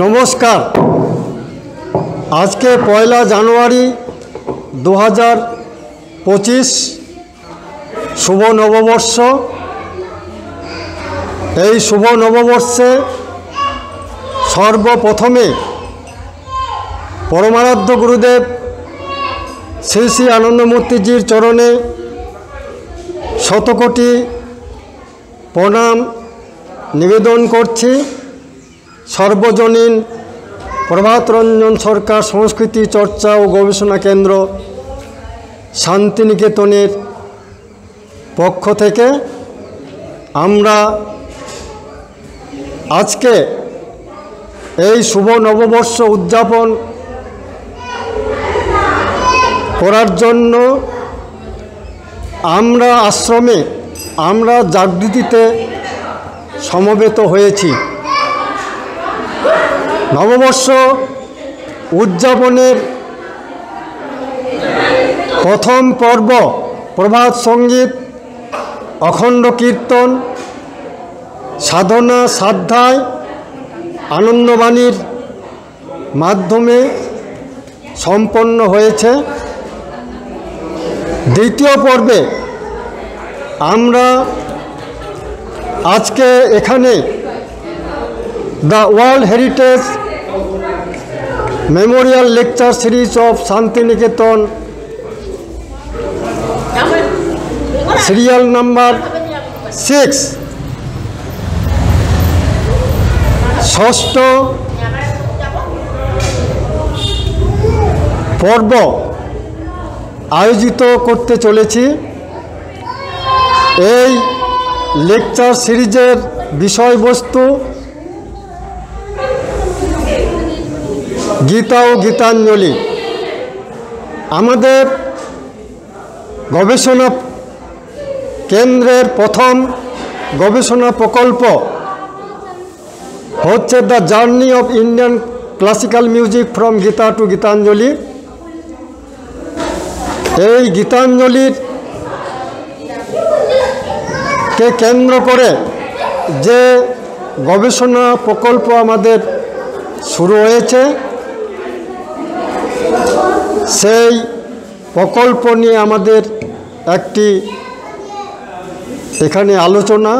নমস্কার। আজকে 1 জানুয়ারি 2025 শুভ নববর্ষ। এই শুভ নববর্ষে সর্বপ্রথমে পরমারাধ্য গুরুদেব শ্রী শ্রী আনন্দমূর্তিজির চরণে শতকোটি প্রণাম নিবেদন করছি। সর্বজনীন প্রভাতরঞ্জন সরকার সংস্কৃতি চর্চা ও গবেষণা কেন্দ্র শান্তিনিকেতনের পক্ষ থেকে আমরা আজকে এই শুভ নববর্ষ উদযাপন করার জন্য আমরা আশ্রমে জাগৃতিতে সমবেত হয়েছি। নববর্ষ উদযাপনের প্রথম পর্ব প্রভাত সঙ্গীত, অখণ্ড কীর্তন, সাধনা সাধ্যায়, আনন্দবাণীর মাধ্যমে সম্পন্ন হয়েছে। দ্বিতীয় পর্বে আমরা আজকে এখানে the world heritage memorial lecture series of Santiniketan serial number 6 ষষ্ঠ পর্ব আয়োজিত করতে চলেছি। এই লেকচার সিরিজের বিষয়বস্তু গীতা ও গীতাঞ্জলি। আমাদের গবেষণা কেন্দ্রের প্রথম গবেষণা প্রকল্প হচ্ছে the journey of Indian classical music from Gita to Gitanjali. এই গীতাঞ্জলির কে কেন্দ্র করে যে গবেষণা প্রকল্প আমাদের শুরু হয়েছে, সেই প্রকল্প নিয়ে আমাদের একটি এখানে আলোচনা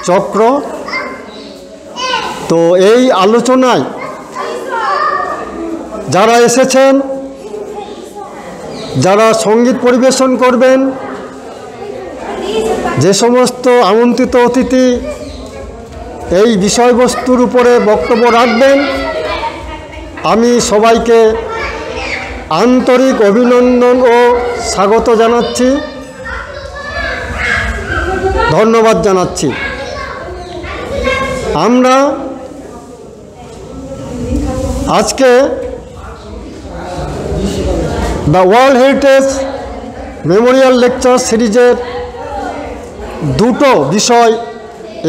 চক্র। তো এই আলোচনায় যারা এসেছেন, যারা সঙ্গীত পরিবেশন করবেন, যে সমস্ত আমন্ত্রিত অতিথি এই বিষয়বস্তুর উপরে বক্তব্য রাখবেন, আমি সবাইকে আন্তরিক অভিনন্দন ও স্বাগত জানাচ্ছি, ধন্যবাদ জানাচ্ছি। আমরা আজকে the world heritage memorial lecture সিরিজের দুটো বিষয়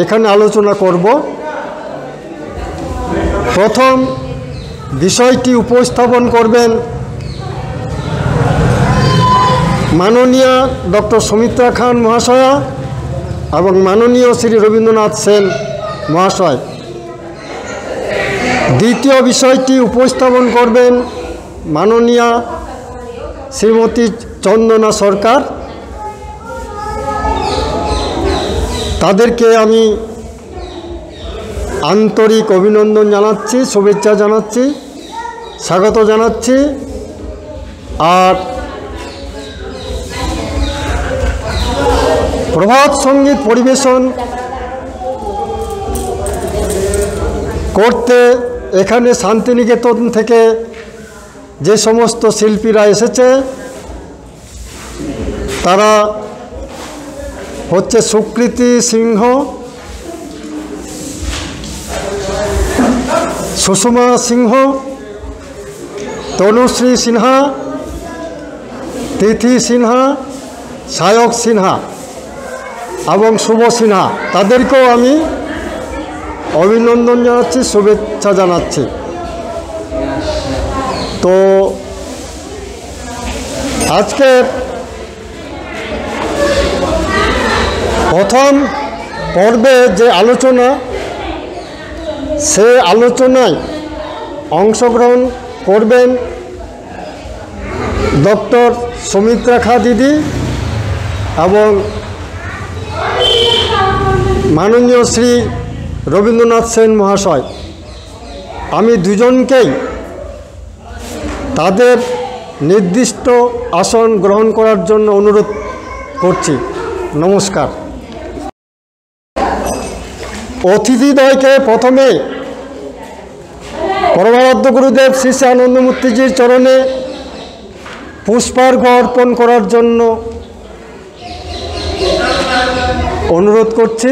এখানে আলোচনা করব। প্রথম বিষয়টি উপস্থাপন করবেন মাননীয় ডক্টর সুমিত্রা খান মহাশয়া এবং মাননীয় শ্রী রবীন্দ্রনাথ সেন মহাশয়। দ্বিতীয় বিষয়টি উপস্থাপন করবেন মাননীয়া শ্রীমতী চন্দনা সরকার। তাদেরকে আমি আন্তরিক অভিনন্দন জানাচ্ছি, শুভেচ্ছা জানাচ্ছি, স্বাগত জানাচ্ছি। আর প্রভাত সঙ্গীত পরিবেশন করতে এখানে শান্তিনিকেতন থেকে যে সমস্ত শিল্পীরা এসেছে তারা হচ্ছে সুকৃতি সিংহ, সুষমা সিংহ, তনুশ্রী সিনহা, তিথি সিনহা, সায়ক সিনহা এবং শুভ সিনহা। তাদেরকেও আমি অভিনন্দন জানাচ্ছি, শুভেচ্ছা জানাচ্ছি। তো আজকের প্রথম পর্বে যে আলোচনা, সে আলোচনায় অংশগ্রহণ করবেন ডক্টর সুমিত্রা খা দিদি এবং মাননীয় শ্রী রবীন্দ্রনাথ সেন মহাশয়। আমি দুজনকেই তাদের নির্দিষ্ট আসন গ্রহণ করার জন্য অনুরোধ করছি। নমস্কার। অতিথিদ্বয়কে প্রথমে পরমারাধ্য গুরুদেব শ্রী শ্রী আনন্দমূর্তিজির চরণে পুষ্পার্ঘ্য অর্পণ করার জন্য অনুরোধ করছি।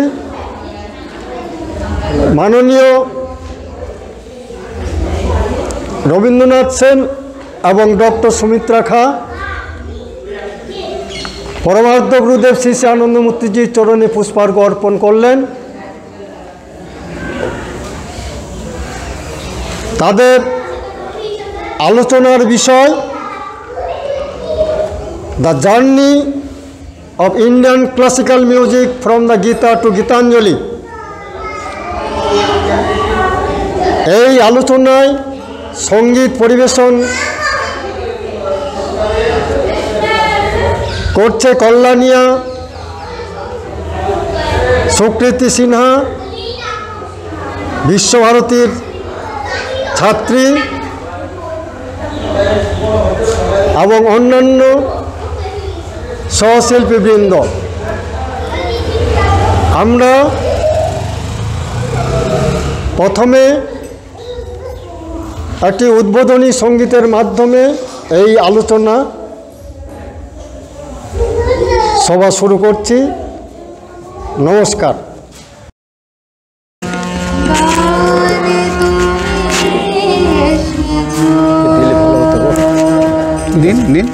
মাননীয় রবীন্দ্রনাথ সেন এবং ডক্টর সুমিত্রা খা পরমারাধ্য গুরুদেব শ্রী শ্রী আনন্দমূর্তিজির চরণে পুষ্পার্ঘ্য অর্পণ করলেন। তাদের আলোচনার বিষয় the journey of Indian classical music from the Gita to Gitanjali. এই আলোচনায় সঙ্গীত পরিবেশন করছে কল্যাণিয়া সুকৃতি সিনহা, বিশ্বভারতীর ছাত্রী এবং অন্যান্য সহশিল্পীবৃন্দ। আমরা প্রথমে একটি উদ্বোধনী সঙ্গীতের মাধ্যমে এই আলোচনা সভা শুরু করছি। নমস্কার। দিন দিন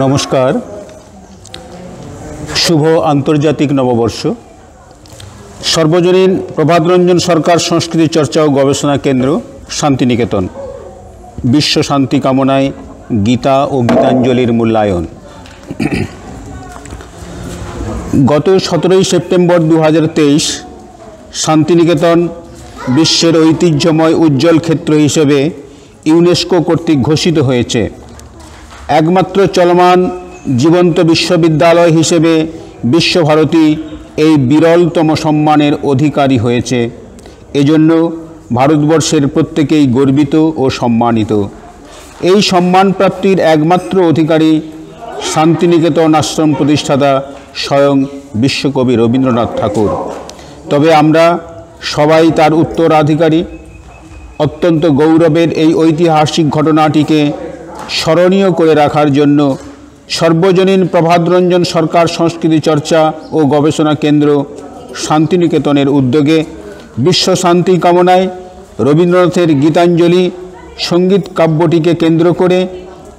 নমস্কার। শুভ আন্তর্জাতিক নববর্ষ। সর্বজনীন প্রভাতরঞ্জন সরকার সংস্কৃতি চর্চা ও গবেষণা কেন্দ্র শান্তিনিকেতন বিশ্ব শান্তি কামনায় গীতা ও গীতাঞ্জলির মূল্যায়ন। গত 17 সেপ্টেম্বর 2023 শান্তিনিকেতন বিশ্বের ঐতিহ্যময় উজ্জ্বল ক্ষেত্র হিসেবে ইউনেস্কো কর্তৃক ঘোষিত হয়েছে। একমাত্র চলমান জীবন্ত বিশ্ববিদ্যালয় হিসেবে বিশ্বভারতী এই বিরলতম সম্মানের অধিকারী হয়েছে। এজন্য ভারতবর্ষের প্রত্যেকেই গর্বিত ও সম্মানিত। এই সম্মান প্রাপ্তির একমাত্র অধিকারী শান্তিনিকেতন আশ্রম প্রতিষ্ঠাতা স্বয়ং বিশ্বকবি রবীন্দ্রনাথ ঠাকুর। তবে আমরা সবাই তার উত্তরাধিকারী। অত্যন্ত গৌরবের এই ঐতিহাসিক ঘটনাটিকে স্মরণীয় করে রাখার জন্য সর্বজনীন প্রভাতরঞ্জন সরকার সংস্কৃতি চর্চা ও গবেষণা কেন্দ্র শান্তিনিকেতনের উদ্যোগে বিশ্ব শান্তি কামনায় রবীন্দ্রনাথের গীতাঞ্জলি সঙ্গীত কাব্যটিকে কেন্দ্র করে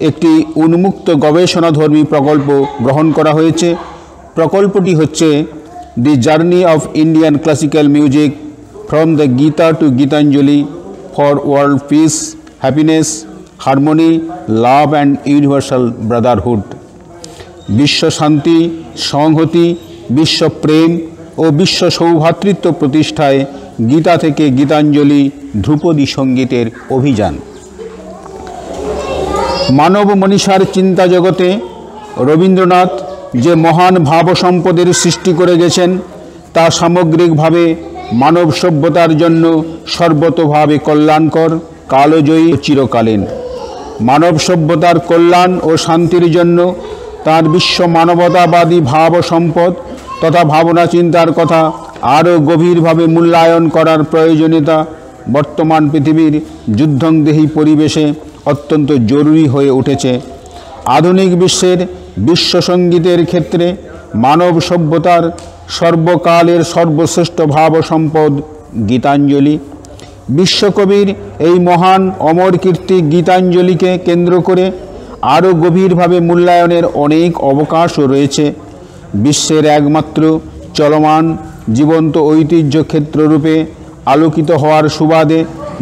একটি উন্মুক্ত গবেষণাধর্মী প্রকল্প গ্রহণ করা হয়েছে। প্রকল্পটি হচ্ছে the journey of Indian classical music from the Gita to Gitanjali for world peace, happiness, harmony, love and universal brotherhood. বিশ্ব শান্তি, সংহতি, বিশ্বপ্রেম ও বিশ্ব সৌভ্রাতৃত্ব প্রতিষ্ঠায় গীতা থেকে গীতাঞ্জলি ধ্রুপদী সঙ্গীতের অভিযান। মানব মনীষার চিন্তা জগতে রবীন্দ্রনাথ যে মহান ভাব সম্পদের সৃষ্টি করে গেছেন তা সামগ্রিকভাবে মানব সভ্যতার জন্য সর্বতোভাবে কল্যাণকর, কালজয়ী ও চিরকালীন। মানব সভ্যতার কল্যাণ ও শান্তির জন্য তার বিশ্ব মানবতাবাদী ভাব সম্পদ তথা ভাবনা চিন্তার কথা আরও গভীরভাবে মূল্যায়ন করার প্রয়োজনীয়তা বর্তমান পৃথিবীর যুদ্ধংদেহী পরিবেশে অত্যন্ত জরুরি হয়ে উঠেছে। আধুনিক বিশ্বের বিশ্বসঙ্গীতের ক্ষেত্রে মানব সভ্যতার সর্বকালের সর্বশ্রেষ্ঠ ভাব সম্পদ গীতাঞ্জলি। বিশ্বকবির এই মহান অমর কীর্তি গীতাঞ্জলিকে কেন্দ্র করে আরও গভীরভাবে মূল্যায়নের অনেক অবকাশও রয়েছে। বিশ্বের একমাত্র চলমান জীবন্ত ঐতিহ্য ক্ষেত্ররূপে আলোকিত হওয়ার সুবাদে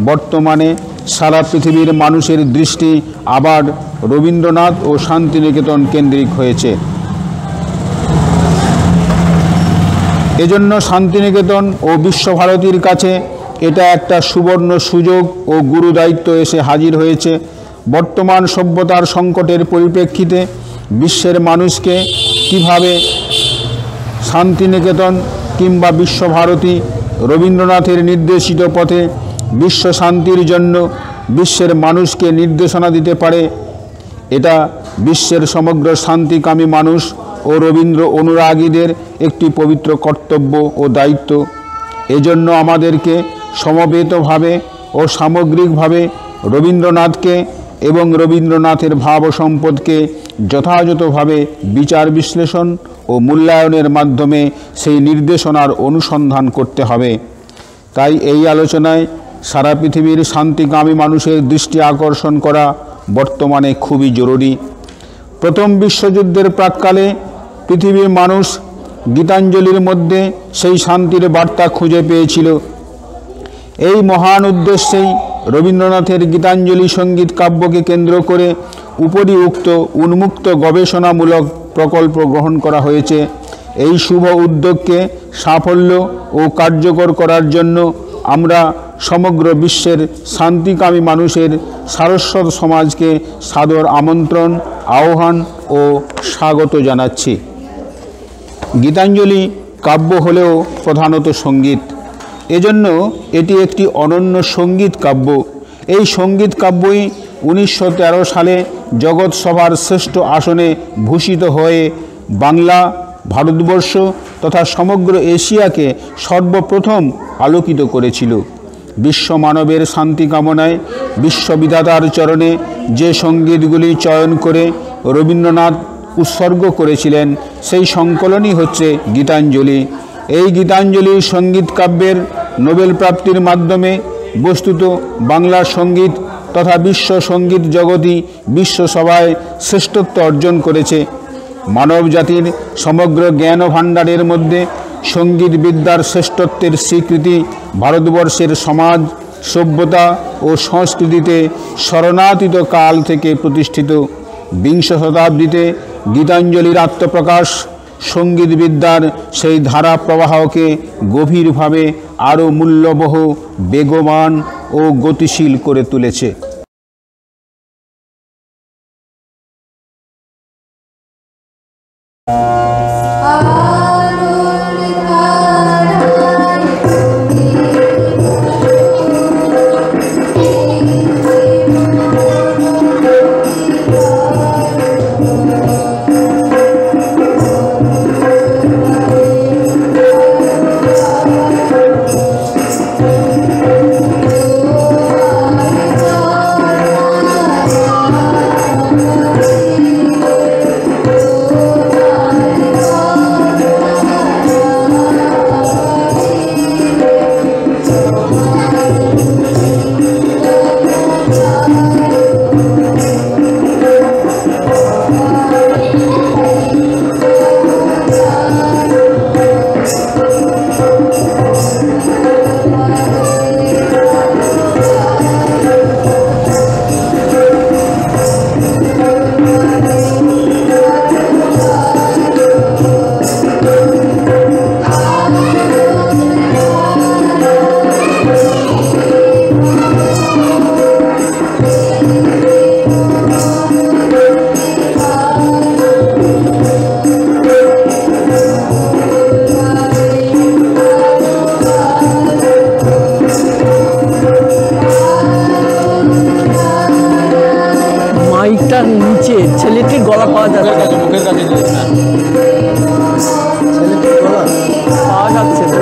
বর্তমানে সারা পৃথিবীর মানুষের দৃষ্টি আবার রবীন্দ্রনাথ ও শান্তিনিকেতন কেন্দ্রিক হয়েছে। এজন্য শান্তিনিকেতন ও বিশ্বভারতীর কাছে এটা একটা সুবর্ণ সুযোগ ও গুরুদায়িত্ব এসে হাজির হয়েছে। বর্তমান সভ্যতার সংকটের পরিপ্রেক্ষিতে বিশ্বের মানুষকে কিভাবে শান্তিনিকেতন কিংবা বিশ্বভারতী রবীন্দ্রনাথের নির্দেশিত পথে বিশ্ব শান্তির জন্য বিশ্বের মানুষকে নির্দেশনা দিতে পারে, এটা বিশ্বের সমগ্র শান্তিকামী মানুষ ও রবীন্দ্র অনুরাগীদের একটি পবিত্র কর্তব্য ও দায়িত্ব। এজন্য আমাদেরকে সমবেতভাবে ও সামগ্রিকভাবে রবীন্দ্রনাথকে এবং রবীন্দ্রনাথের ভাব সম্পদকে যথাযথভাবে বিচার বিশ্লেষণ ও মূল্যায়নের মাধ্যমে সেই নির্দেশনার অনুসন্ধান করতে হবে। তাই এই আলোচনায় সারা পৃথিবীর শান্তিকামী মানুষের দৃষ্টি আকর্ষণ করা বর্তমানে খুবই জরুরি। প্রথম বিশ্বযুদ্ধের প্রাক্কালে পৃথিবীর মানুষ গীতাঞ্জলির মধ্যে সেই শান্তির বার্তা খুঁজে পেয়েছিল। এই মহান উদ্দেশ্যেই রবীন্দ্রনাথের গীতাঞ্জলি সঙ্গীত কাব্যকে কেন্দ্র করে উপরিউক্ত উন্মুক্ত গবেষণামূলক প্রকল্প গ্রহণ করা হয়েছে। এই শুভ উদ্যোগকে সাফল্য ও কার্যকর করার জন্য আমরা সমগ্র বিশ্বের শান্তিকামী মানুষের সারস্বত সমাজকে সাদর আমন্ত্রণ, আহ্বান ও স্বাগত জানাচ্ছি। গীতাঞ্জলি কাব্য হলেও প্রধানত সঙ্গীত, এজন্য এটি একটি অনন্য সঙ্গীত কাব্য। এই সঙ্গীত কাব্যই 1913 সালে জগৎ সভার শ্রেষ্ঠ আসনে ভূষিত হয়ে বাংলা, ভারতবর্ষ তথা সমগ্র এশিয়াকে সর্বপ্রথম আলোকিত করেছিল। বিশ্ব মানবের শান্তি কামনায় বিশ্ববিধাতার চরণে যে সঙ্গীতগুলি চয়ন করে রবীন্দ্রনাথ উৎসর্গ করেছিলেন সেই সংকলনই হচ্ছে গীতাঞ্জলি। এই গীতাঞ্জলি সঙ্গীত কাব্যের নোবেল প্রাপ্তির মাধ্যমে বস্তুত বাংলার সঙ্গীত তথা বিশ্ব সঙ্গীত জগতই বিশ্বসভায় শ্রেষ্ঠত্ব অর্জন করেছে। মানব জাতির সমগ্র জ্ঞান ভাণ্ডারের মধ্যে সঙ্গীত বিদ্যার শ্রেষ্ঠত্বের স্বীকৃতি ভারতবর্ষের সমাজ, সভ্যতা ও সংস্কৃতিতে শরণাতীত কাল থেকে প্রতিষ্ঠিত। বিংশ শতাব্দীতে গীতাঞ্জলির আত্মপ্রকাশ সঙ্গীত বিদ্যার সেই ধারা প্রবাহকে গভীরভাবে আরও মূল্যবহ, বেগবান ও গতিশীল করে তুলেছে। মাইকটার নিচে ছেলেটির গলা পাওয়া যাচ্ছে, মুখের কাছে ছেলেটির গলা পাওয়া যাচ্ছে না।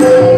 Thank you.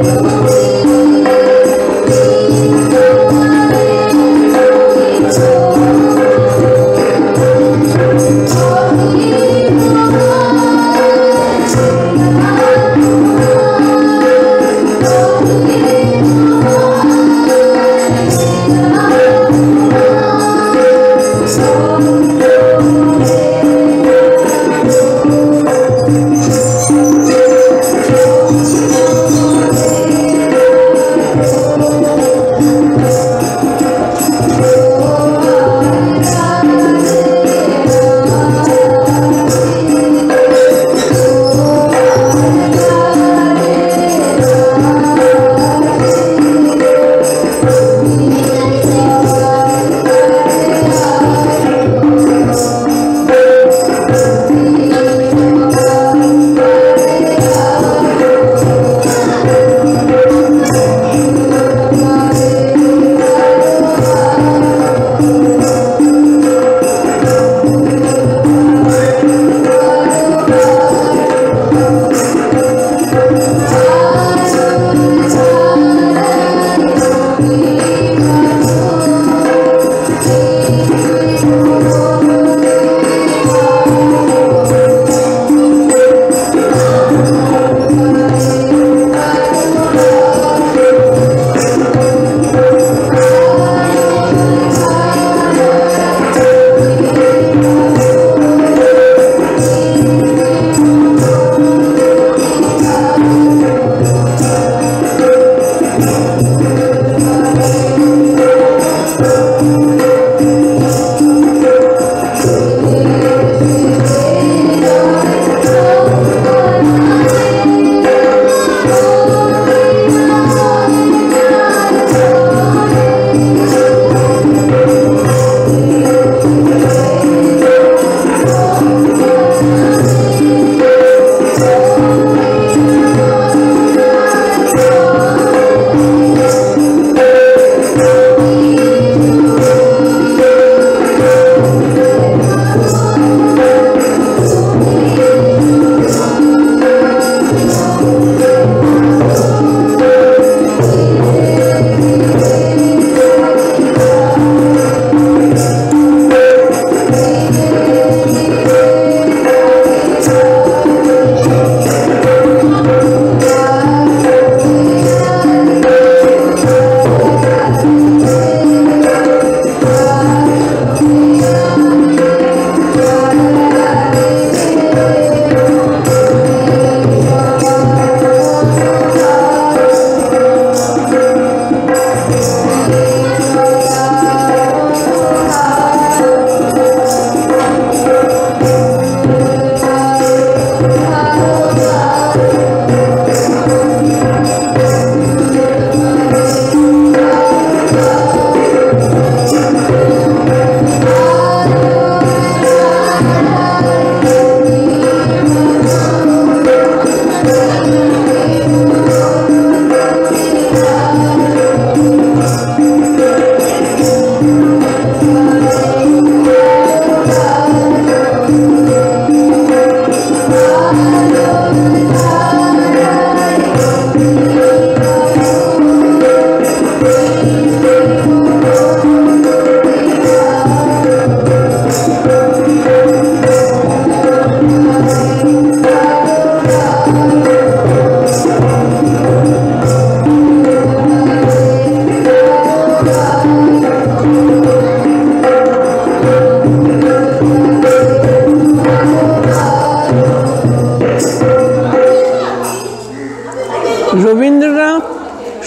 রবীন্দ্রনাথ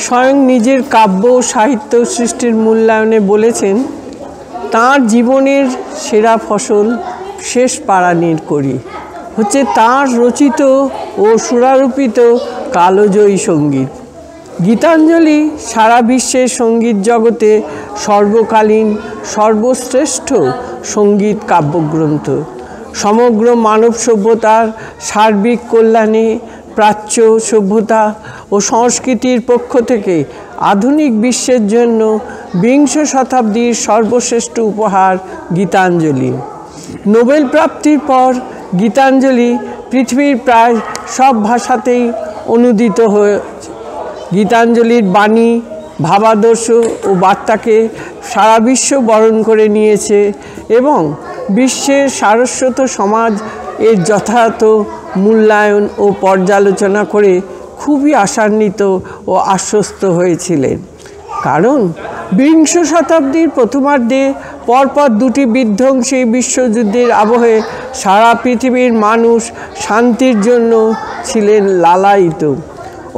স্বয়ং নিজের কাব্য সাহিত্য সৃষ্টির মূল্যায়নে বলেছেন, তাঁর জীবনের সেরা ফসল শেষ পাড়ানির করি হচ্ছে তাঁর রচিত ও সুরারোপিত কালজয়ী সঙ্গীত। গীতাঞ্জলি সারা বিশ্বের সঙ্গীত জগতে সর্বকালীন সর্বশ্রেষ্ঠ সঙ্গীত কাব্যগ্রন্থ। সমগ্র মানব সভ্যতার সার্বিক কল্যাণে প্রাচ্য সভ্যতা ও সংস্কৃতির পক্ষ থেকে আধুনিক বিশ্বের জন্য বিংশ শতাব্দীর সর্বশ্রেষ্ঠ উপহার গীতাঞ্জলি। নোবেল প্রাপ্তির পর গীতাঞ্জলি পৃথিবীর প্রায় সব ভাষাতেই অনুদিত হয়ে গীতাঞ্জলির বাণী, ভাবাদর্শ ও বার্তাকে সারা বিশ্ব বরণ করে নিয়েছে এবং বিশ্বের সারস্বত সমাজ এর যথাযথ মূল্যায়ন ও পর্যালোচনা করে খুবই আশান্বিত ও আশ্বস্ত হয়েছিলেন। কারণ বিংশ শতাব্দীর প্রথমার্ধে পরপর দুটি বিধ্বংসী বিশ্বযুদ্ধের আবহে সারা পৃথিবীর মানুষ শান্তির জন্য ছিলেন লালায়িত।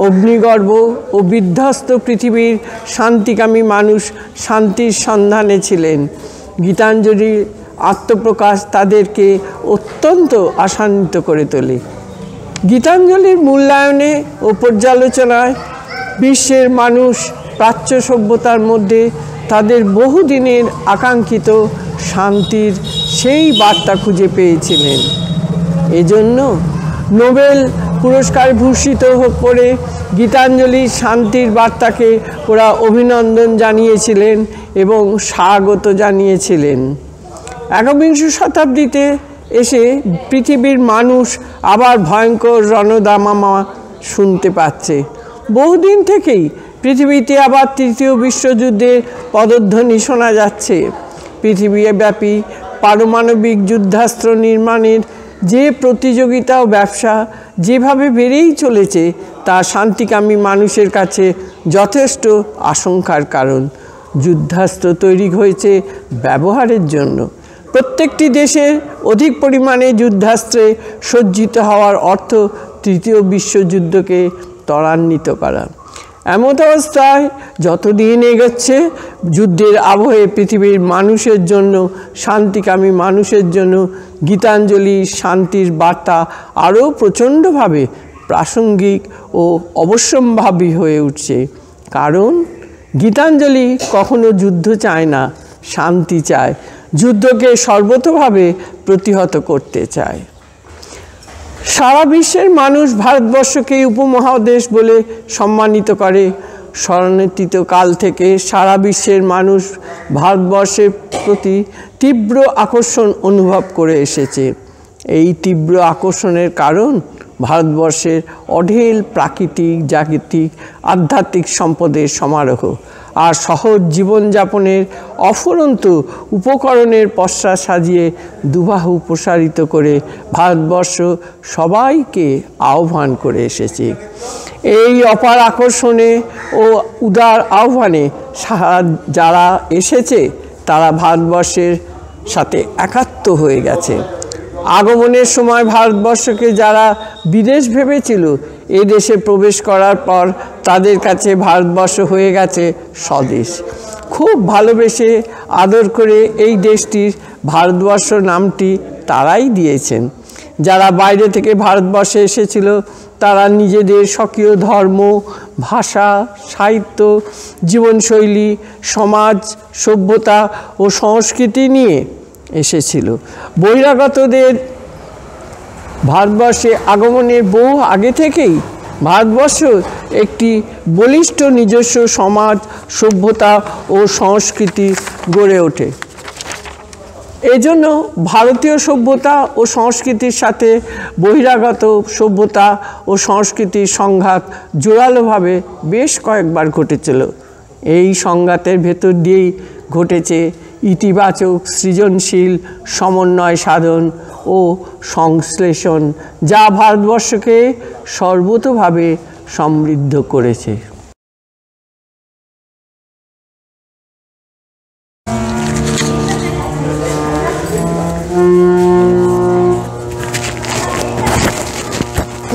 অগ্নিগর্ভ ও বিধ্বস্ত পৃথিবীর শান্তিকামী মানুষ শান্তির সন্ধানে ছিলেন। গীতাঞ্জলির আত্মপ্রকাশ তাদেরকে অত্যন্ত আশান্বিত করে তোলে। গীতাঞ্জলির মূল্যায়নে ও পর্যালোচনায় বিশ্বের মানুষ প্রাচ্য সভ্যতার মধ্যে তাদের বহুদিনের আকাঙ্ক্ষিত শান্তির সেই বার্তা খুঁজে পেয়েছিলেন। এজন্য নোবেল পুরস্কার ভূষিত করে গীতাঞ্জলির শান্তির বার্তাকে ওরা অভিনন্দন জানিয়েছিলেন এবং স্বাগত জানিয়েছিলেন। একবিংশ শতাব্দীতে এসে পৃথিবীর মানুষ আবার ভয়ঙ্কর রণদামামা শুনতে পাচ্ছে। বহুদিন থেকেই পৃথিবীতে আবার তৃতীয় বিশ্বযুদ্ধের পদধ্বনি শোনা যাচ্ছে। পৃথিবীব্যাপী পারমাণবিক যুদ্ধাস্ত্র নির্মাণের যে প্রতিযোগিতা ও ব্যবসা যেভাবে বেড়েই চলেছে তা শান্তিকামী মানুষের কাছে যথেষ্ট আশঙ্কার কারণ। যুদ্ধাস্ত্র তৈরি হয়েছে ব্যবহারের জন্য। প্রত্যেকটি দেশের অধিক পরিমাণে যুদ্ধাস্ত্রে সজ্জিত হওয়ার অর্থ তৃতীয় বিশ্বযুদ্ধকে ত্বরান্বিত করা। এমত অবস্থায় যতদিন এগোচ্ছে যুদ্ধের আবহে পৃথিবীর মানুষের জন্য, শান্তিকামী মানুষের জন্য গীতাঞ্জলি শান্তির বার্তা আরও প্রচণ্ডভাবে প্রাসঙ্গিক ও অবশ্যম্ভাবী হয়ে উঠছে। কারণ গীতাঞ্জলি কখনো যুদ্ধ চায় না, শান্তি চায়, যুদ্ধকে সর্বতোভাবে প্রতিহত করতে চায়। সারা বিশ্বের মানুষ ভারতবর্ষকে উপমহাদেশ বলে সম্মানিত করে। স্মরণাতীত কাল থেকে সারা বিশ্বের মানুষ ভারতবর্ষের প্রতি তীব্র আকর্ষণ অনুভব করে এসেছে। এই তীব্র আকর্ষণের কারণ ভারতবর্ষের অঢেল প্রাকৃতিক, জাগতিক, আধ্যাত্মিক সম্পদের সমারোহ আর সহজ জীবনযাপনের অফুরন্ত উপকরণের পসরা সাজিয়ে দুবাহু প্রসারিত করে ভারতবর্ষ সবাইকে আহ্বান করে এসেছে। এই অপার আকর্ষণে ও উদার আহ্বানে যারা এসেছে তারা ভারতবর্ষের সাথে একাত্ম হয়ে গেছে। আগমনের সময় ভারতবর্ষকে যারা বিদেশ ভেবেছিল, এ দেশে প্রবেশ করার পর তাদের কাছে ভারতবর্ষ হয়ে গেছে স্বদেশ। খুব ভালোবেসে আদর করে এই দেশটির ভারতবর্ষ নামটি তারাই দিয়েছেন। যারা বাইরে থেকে ভারতবর্ষে এসেছিল তারা নিজেদের স্বকীয় ধর্ম, ভাষা, সাহিত্য, জীবনশৈলী, সমাজ, সভ্যতা ও সংস্কৃতি নিয়ে এসেছিল। বহিরাগতদের ভারতবর্ষে আগমনের বহু আগে থেকেই ভারতবর্ষ একটি বলিষ্ঠ নিজস্ব সমাজ, সভ্যতা ও সংস্কৃতি গড়ে ওঠে। এজন্য ভারতীয় সভ্যতা ও সংস্কৃতির সাথে বহিরাগত সভ্যতা ও সংস্কৃতির সংঘাত জোরালোভাবে বেশ কয়েকবার ঘটেছিল। এই সংঘাতের ভেতর দিয়েই ঘটেছে ইতিবাচক সৃজনশীল সমন্বয় সাধন ও সংশ্লেষণ, যা ভারতবর্ষকে সর্বতোভাবে সমৃদ্ধ করেছে।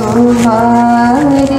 तुम्हारे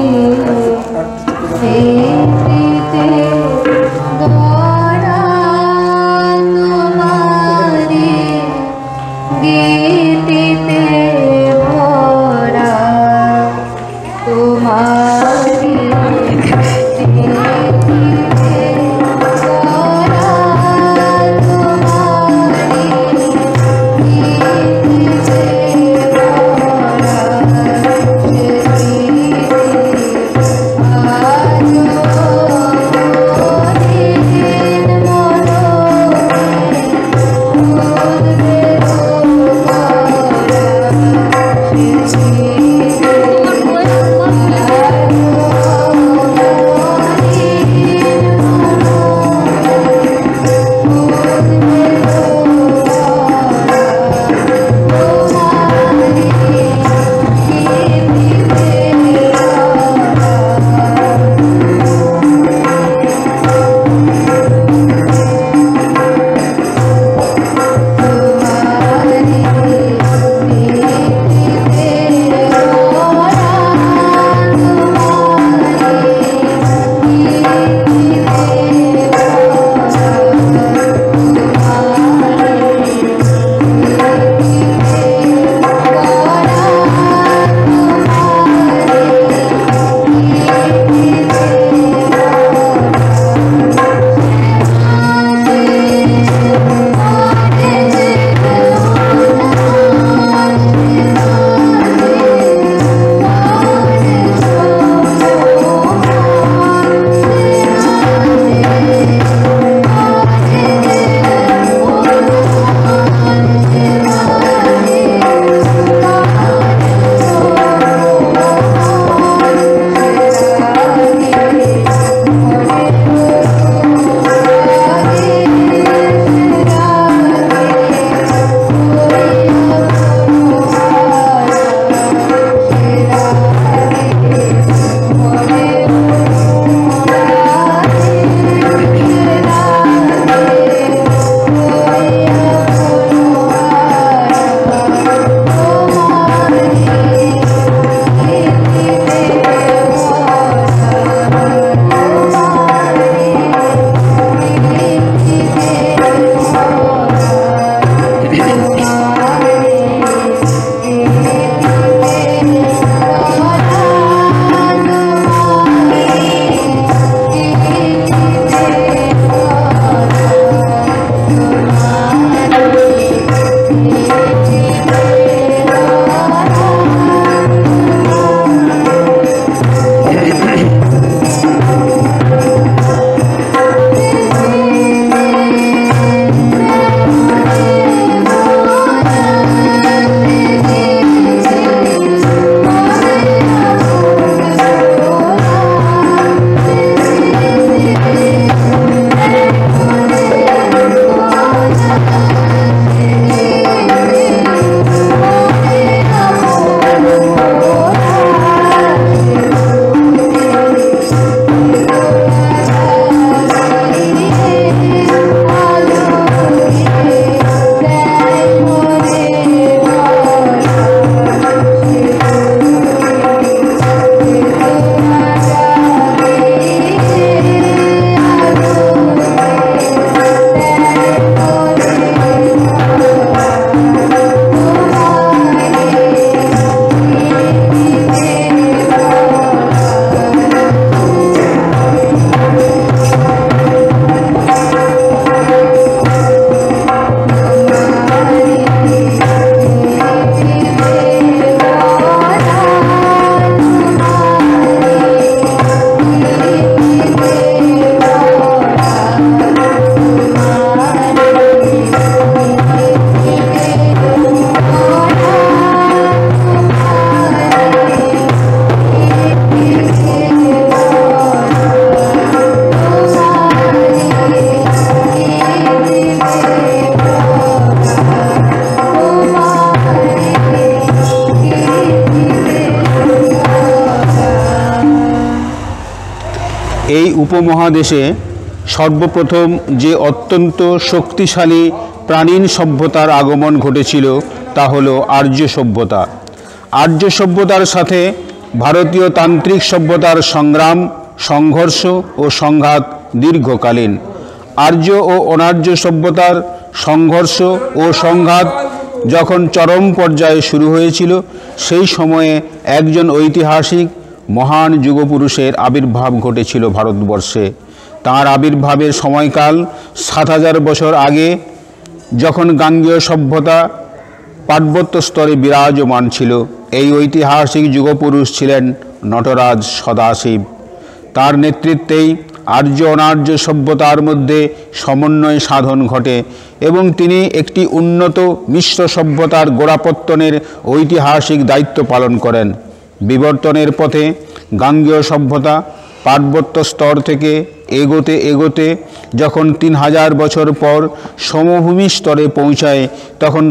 এই উপমহাদেশে সর্বপ্রথম যে অত্যন্ত শক্তিশালী প্রাচীন সভ্যতার আগমন ঘটেছিল তা হলো আর্য সভ্যতা। আর্য সভ্যতার সাথে ভারতীয় তান্ত্রিক সভ্যতার সংগ্রাম সংঘর্ষ ও সংঘাত দীর্ঘকালীন। আর্য ও অনার্য সভ্যতার সংঘর্ষ ও সংঘাত যখন চরম পর্যায়ে শুরু হয়েছিল, সেই সময়ে একজন ঐতিহাসিক মহান যুগপুরুষের আবির্ভাব ঘটেছিল ভারতবর্ষে। তাঁর আবির্ভাবের সময়কাল ৭,০০০ বছর আগে, যখন গাঙ্গেয় সভ্যতা পার্বত্য স্তরে বিরাজমান ছিল। এই ঐতিহাসিক যুগপুরুষ ছিলেন নটরাজ সদাশিব। তার নেতৃত্বেই আর্য অনার্য সভ্যতার মধ্যে সমন্বয় সাধন ঘটে এবং তিনি একটি উন্নত মিশ্র সভ্যতার গোড়াপত্তনের ঐতিহাসিক দায়িত্ব পালন করেন। বিবর্তনের পথে গাঙ্গেয় সভ্যতা পার্বত্য স্তর থেকে এগোতে এগোতে যখন ৩,০০০ বছর পর সমভূমি স্তরে পৌঁছায়, তখন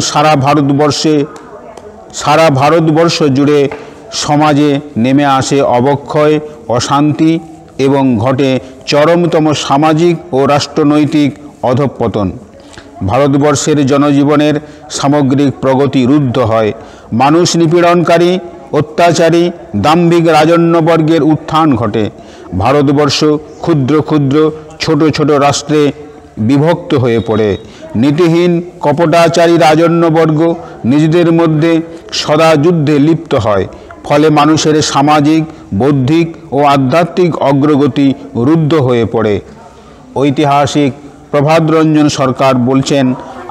সারা ভারতবর্ষ জুড়ে সমাজে নেমে আসে অবক্ষয়, অশান্তি এবং ঘটে চরমতম সামাজিক ও রাষ্ট্রনৈতিক অধঃপতন। ভারতবর্ষের জনজীবনের সামগ্রিক প্রগতি রুদ্ধ হয়। মানুষ নিপীড়নকারী, অত্যাচারী, দাম্ভিক রাজন্যবর্গের উত্থান ঘটে। ভারতবর্ষ ক্ষুদ্র ক্ষুদ্র ছোট ছোট রাষ্ট্রে বিভক্ত হয়ে পড়ে। নীতিহীন কপটাচারী রাজন্যবর্গ নিজেদের মধ্যে সদা যুদ্ধে লিপ্ত হয়। ফলে মানুষের সামাজিক, বৌদ্ধিক ও আধ্যাত্মিক অগ্রগতি রুদ্ধ হয়ে পড়ে। ঐতিহাসিক প্রভাতরঞ্জন সরকার বলছেন,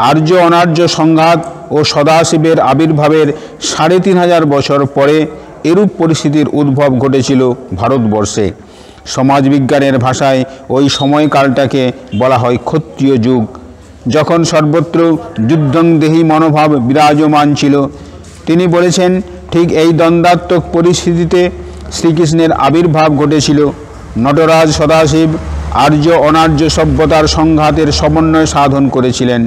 আর্য অনার্য সংঘাত ও সদাশিবের আবির্ভাবের ৩৫০০ বছর পরে এরূপ পরিস্থিতির উদ্ভব ঘটেছিল ভারতবর্ষে। সমাজবিজ্ঞানের ভাষায় ওই সময়কালটাকে বলা হয় ক্ষত্রিয় যুগ, যখন সর্বত্র যুদ্ধংদেহী মনোভাব বিরাজমান ছিল। তিনি বলেছেন, ঠিক এই দ্বন্দ্বাত্মক পরিস্থিতিতে শ্রীকৃষ্ণের আবির্ভাব ঘটেছিল। নটরাজ সদাশিব আর্য অনার্য সভ্যতার সংঘাতের সমন্বয় সাধন করেছিলেন।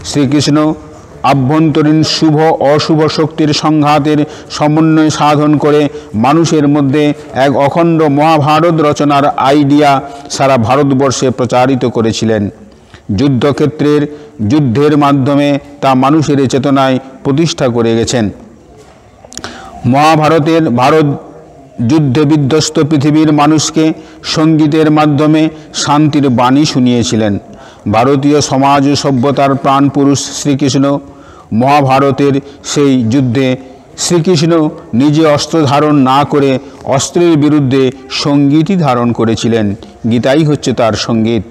শ্রীকৃষ্ণ আভ্যন্তরীণ শুভ অশুভ শক্তির সংঘাতের সমন্বয় সাধন করে মানুষের মধ্যে এক অখণ্ড মহাভারত রচনার আইডিয়া সারা ভারতবর্ষে প্রচারিত করেছিলেন। যুদ্ধক্ষেত্রের যুদ্ধের মাধ্যমে তা মানুষের চেতনায় প্রতিষ্ঠা করে গেছেন। মহাভারতের ভারত যুদ্ধে বিধ্বস্ত পৃথিবীর মানুষকে সঙ্গীতের মাধ্যমে শান্তির বাণী শুনিয়েছিলেন। ভারতীয় সমাজ ও সভ্যতার প্রাণপুরুষ শ্রীকৃষ্ণ মহাভারতের সেই যুদ্ধে শ্রীকৃষ্ণ নিজে অস্ত্র ধারণ না করে অস্ত্রের বিরুদ্ধে সঙ্গীতই ধারণ করেছিলেন। গীতাই হচ্ছে তার সঙ্গীত।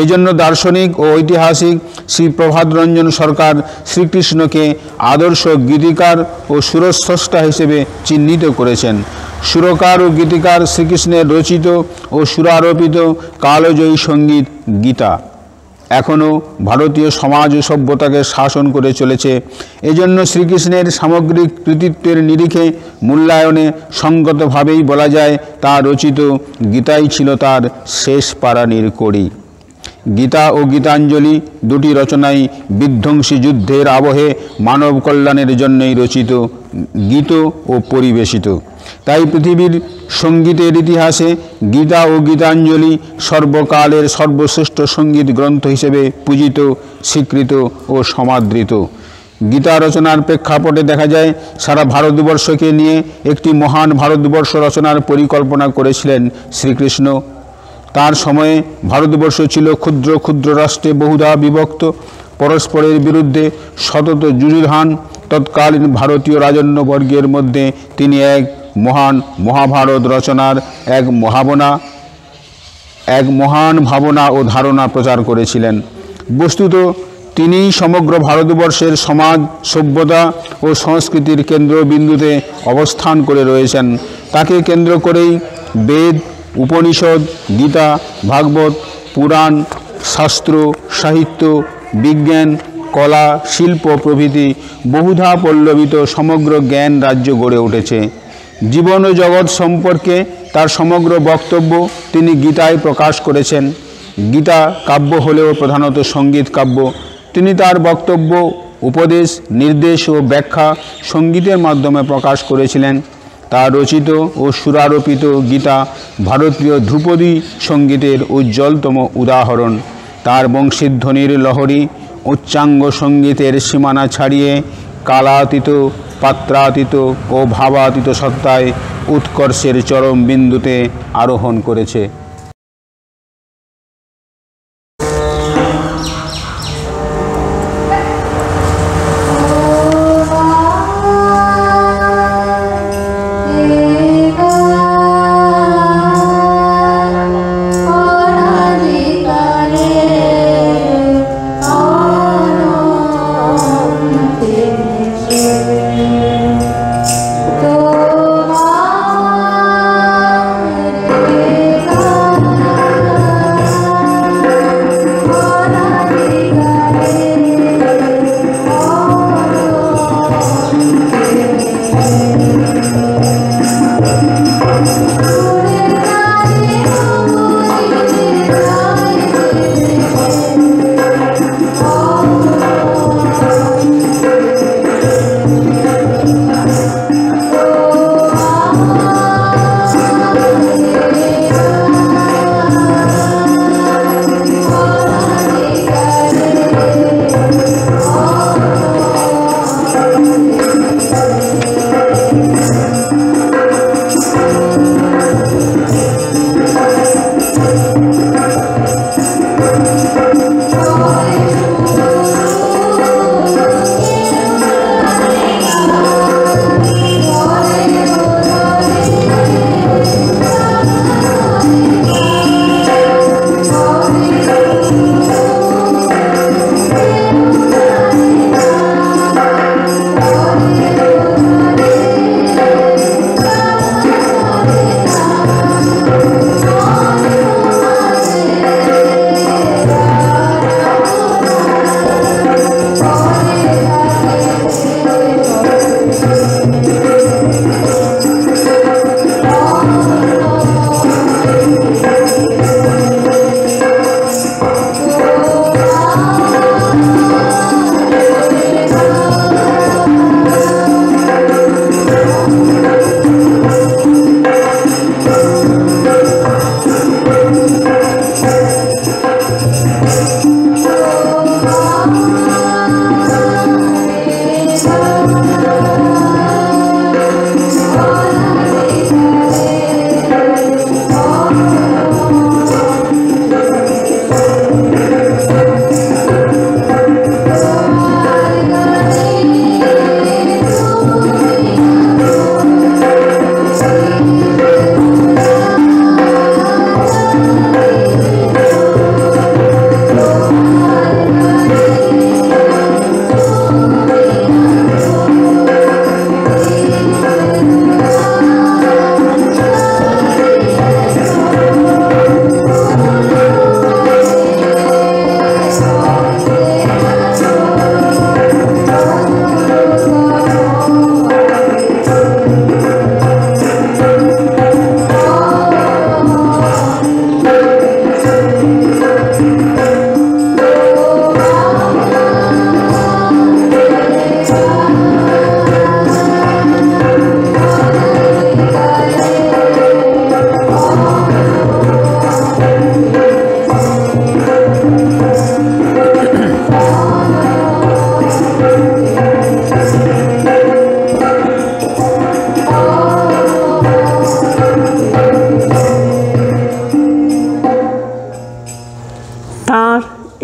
এই জন্য দার্শনিক ও ঐতিহাসিক শ্রী প্রভাতরঞ্জন সরকার শ্রীকৃষ্ণকে আদর্শ গীতিকার ও সুরস্রষ্টা হিসেবে চিহ্নিত করেছেন। সুরকার ও গীতিকার শ্রীকৃষ্ণের রচিত ও সুরারোপিত কালজয়ী সঙ্গীত গীতা এখনও ভারতীয় সমাজ ও সভ্যতাকে শাসন করে চলেছে। এজন্য শ্রীকৃষ্ণের সামগ্রিক কৃতিত্বের নিরিখে মূল্যায়নে সঙ্গতভাবেই বলা যায়, তাঁর রচিত গীতাই ছিল তার শেষ পারানির কড়ি। গীতা ও গীতাঞ্জলি দুটি রচনাই বিধ্বংসী যুদ্ধের আবহে মানব কল্যাণের জন্যই রচিত, গীত ও পরিবেশিত। তাই পৃথিবীর সঙ্গীতের ইতিহাসে গীতা ও গীতাঞ্জলি সর্বকালের সর্বশ্রেষ্ঠ সঙ্গীত গ্রন্থ হিসেবে পূজিত, স্বীকৃত ও সমাদৃত। গীতা রচনার প্রেক্ষাপটে দেখা যায়, সারা ভারতবর্ষকে নিয়ে একটি মহান ভারতবর্ষ রচনার পরিকল্পনা করেছিলেন শ্রীকৃষ্ণ। তার সময়ে ভারতবর্ষ ছিল ক্ষুদ্র ক্ষুদ্র রাষ্ট্রে বহুধা বিভক্ত। পরস্পরের বিরুদ্ধে সতত যুযুধান তৎকালীন ভারতীয় রাজন্যবর্গের মধ্যে তিনি এক মহান মহাভারত রচনার এক মহান ভাবনা ও ধারণা প্রচার করেছিলেন। বস্তুত তিনিই সমগ্র ভারতবর্ষের সমাজ, সভ্যতা ও সংস্কৃতির কেন্দ্রবিন্দুতে অবস্থান করে রয়েছেন। তাকে কেন্দ্র করেই বেদ, উপনিষদ, গীতা, ভাগবত, পুরাণ, শাস্ত্র, সাহিত্য, বিজ্ঞান, কলা, শিল্প প্রভৃতি বহুধা পল্লবিত সমগ্র জ্ঞান রাজ্য গড়ে উঠেছে। জীবন ও জগৎ সম্পর্কে তার সমগ্র বক্তব্য তিনি গীতায় প্রকাশ করেছেন। গীতা কাব্য হলেও প্রধানত সঙ্গীত কাব্য। তিনি তার বক্তব্য, উপদেশ, নির্দেশ ও ব্যাখ্যা সঙ্গীতের মাধ্যমে প্রকাশ করেছিলেন। তার রচিত ও সুরারোপিত গীতা ভারতীয় ধ্রুপদী সঙ্গীতের উজ্জ্বলতম উদাহরণ। তার বংশীধ্বনির লহরী উচ্চাঙ্গ সঙ্গীতের সীমানা ছাড়িয়ে কালাতীত, পাত্রাতীত ও ভাবাতীত সত্তায় উৎকর্ষের চরম বিন্দুতে আরোহণ করেছে।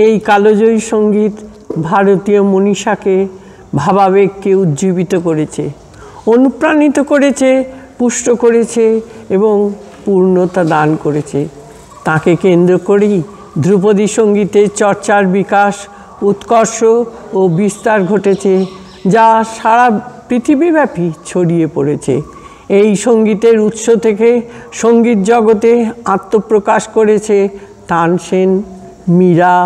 এই কালজয়ী সঙ্গীত ভারতীয় মনীষাকে ভাবাবেগকে উজ্জীবিত করেছে, অনুপ্রাণিত করেছে, পুষ্ট করেছে এবং পূর্ণতা দান করেছে। তাকে কেন্দ্র করেই ধ্রুপদী সঙ্গীতের চর্চার বিকাশ, উৎকর্ষ ও বিস্তার ঘটেছে, যা সারা পৃথিবীব্যাপী ছড়িয়ে পড়েছে। এই সঙ্গীতের উৎস থেকে সঙ্গীত জগতে আত্মপ্রকাশ করেছে তানসেন, মীরা,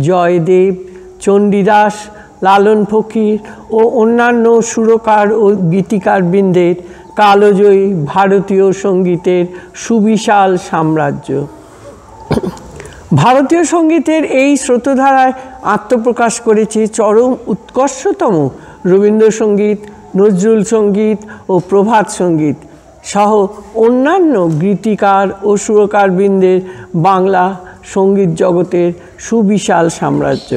জয়দেব, চণ্ডীদাস, লালন ফকির ও অন্যান্য সুরকার ও গীতিকার বৃন্দের কালজয়ী ভারতীয় সঙ্গীতের সুবিশাল সাম্রাজ্য। ভারতীয় সঙ্গীতের এই স্রোতধারায় আত্মপ্রকাশ করেছে চরম উৎকর্ষতম রবীন্দ্রসঙ্গীত, নজরুল সঙ্গীত ও প্রভাত সঙ্গীত সহ অন্যান্য গীতিকার ও সুরকারবৃন্দের বাংলা সঙ্গীত জগতের সুবিশাল সাম্রাজ্য।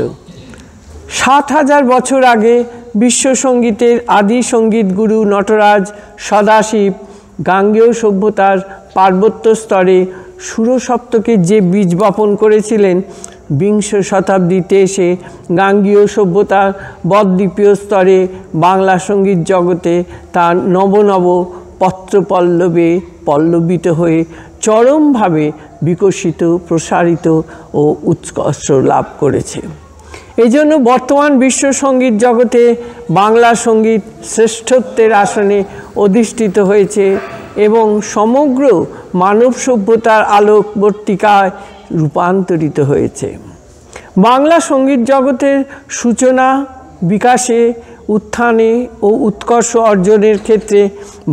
৭,০০০ বছর আগে বিশ্বসঙ্গীতের আদি সঙ্গীত গুরু নটরাজ, সদাশিব গাঙ্গেয় সভ্যতার পার্বত্য স্তরে সুরসপ্তকে যে বীজ বপন করেছিলেন, বিংশ শতাব্দীতে এসে গাঙ্গেয় সভ্যতার বদ্বীপীয় স্তরে বাংলা সঙ্গীত জগতে তার নব নব পত্রপল্লবে পল্লবিত হয়ে চরমভাবে বিকশিত, প্রসারিত ও উৎকর্ষ লাভ করেছে। এই জন্য বর্তমান বিশ্ব সঙ্গীত জগতে বাংলা সঙ্গীত শ্রেষ্ঠত্বের আসনে অধিষ্ঠিত হয়েছে এবং সমগ্র মানব সভ্যতার আলোকবর্তিকায় রূপান্তরিত হয়েছে। বাংলা সঙ্গীত জগতের সূচনা, বিকাশে, উত্থানে ও উৎকর্ষ অর্জনের ক্ষেত্রে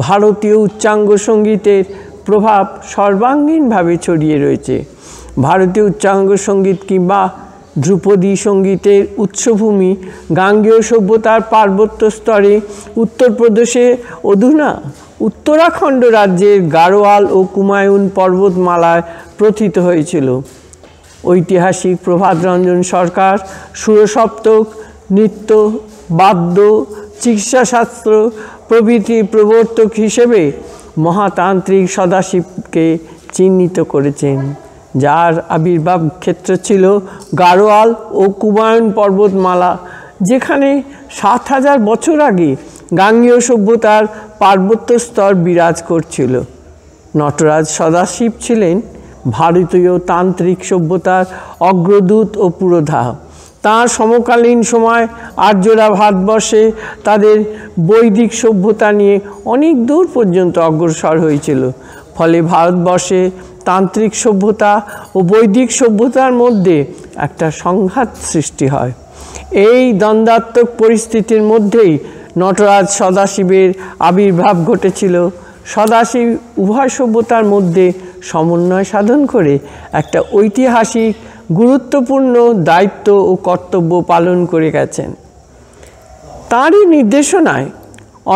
ভারতীয় উচ্চাঙ্গ সঙ্গীতের প্রভাব সর্বাঙ্গীনভাবে ছড়িয়ে রয়েছে। ভারতীয় উচ্চাঙ্গ সঙ্গীত কিংবা ধ্রুপদী সঙ্গীতের উৎসভূমি গাঙ্গেয় সভ্যতার পার্বত্য স্তরে উত্তরপ্রদেশে অধুনা উত্তরাখণ্ড রাজ্যের গাড়োয়াল ও কুমায়ুন পর্বতমালায় প্রথিত হয়েছিল। ঐতিহাসিক প্রভাতরঞ্জন সরকার সুরসপ্তক, নৃত্য, বাদ্য, চিকিৎসাশাস্ত্র প্রভৃতি প্রবর্তক হিসেবে মহাতান্ত্রিক সদাশিবকে চিহ্নিত করেছেন, যার আবির্ভাব ক্ষেত্র ছিল গাড়োয়াল ও কুমায়ুন পর্বতমালা, যেখানে ৭,০০০ বছর আগে গাঙ্গেয় সভ্যতার পার্বত্য স্তর বিরাজ করছিল। নটরাজ সদাশিব ছিলেন ভারতীয় তান্ত্রিক সভ্যতার অগ্রদূত ও পুরোধা। তাঁর সমকালীন সময় আর্যরা ভারতবর্ষে তাদের বৈদিক সভ্যতা নিয়ে অনেক দূর পর্যন্ত অগ্রসর হয়েছিল। ফলে ভারতবর্ষে তান্ত্রিক সভ্যতা ও বৈদিক সভ্যতার মধ্যে একটা সংঘাত সৃষ্টি হয়। এই দ্বন্দ্বাত্মক পরিস্থিতির মধ্যেই নটরাজ সদাশিবের আবির্ভাব ঘটেছিল। সদাশিব উভয় সভ্যতার মধ্যে সমন্বয় সাধন করে একটা ঐতিহাসিক গুরুত্বপূর্ণ দায়িত্ব ও কর্তব্য পালন করে গেছেন। তাঁরই নির্দেশনায়